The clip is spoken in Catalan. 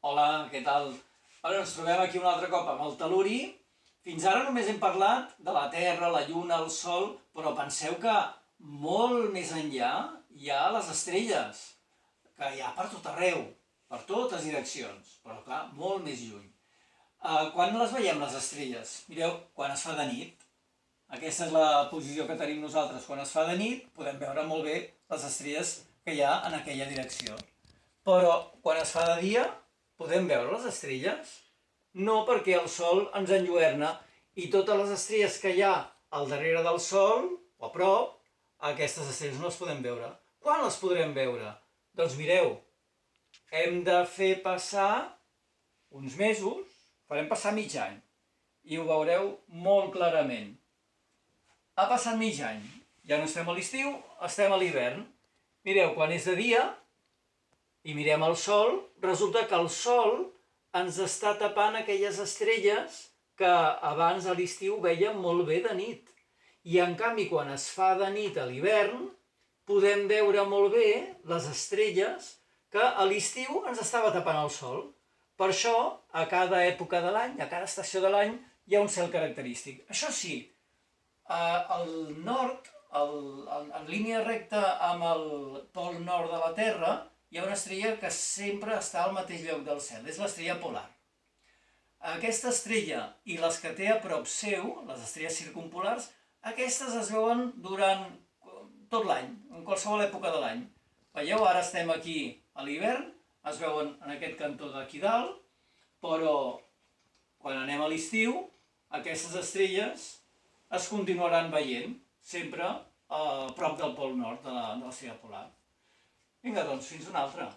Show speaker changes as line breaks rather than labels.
Hola, què tal? Ara ens trobem aquí un altre cop amb el tel·luri. Fins ara només hem parlat de la Terra, la Lluna, el Sol, però penseu que molt més enllà hi ha les estrelles, que hi ha per tot arreu, per totes direccions, però clar, molt més lluny. Quan les veiem, les estrelles? Mireu, quan es fa de nit. Aquesta és la posició que tenim nosaltres. Quan es fa de nit podem veure molt bé les estrelles que hi ha en aquella direcció. Però quan es fa de dia, podem veure les estrelles? No, perquè el Sol ens enlluerna i totes les estrelles que hi ha al darrere del Sol, o a prop, aquestes estrelles no les podem veure. Quan les podrem veure? Doncs mireu, hem de fer passar uns mesos, farem passar mig any, i ho veureu molt clarament. Ha passat mig any, ja no estem a l'estiu, estem a l'hivern. Mireu, quan és de dia i mirem el Sol, resulta que el Sol ens està tapant aquelles estrelles que abans a l'estiu veiem molt bé de nit. I en canvi, quan es fa de nit a l'hivern, podem veure molt bé les estrelles que a l'estiu ens estava tapant el Sol. Per això, a cada època de l'any, a cada estació de l'any, hi ha un cel característic. Això sí, al nord, en línia recta amb el pol nord de la Terra, hi ha una estrella que sempre està al mateix lloc del cel, és l'estrella polar. Aquesta estrella i les que té a prop seu, les estrelles circumpolars, aquestes es veuen durant tot l'any, en qualsevol època de l'any. Veieu, ara estem aquí a l'hivern, es veuen en aquest cantó d'aquí dalt, però quan anem a l'estiu, aquestes estrelles es continuaran veient, sempre a prop del pol nord de l'estrella polar. Vinga, doncs, fins una altra.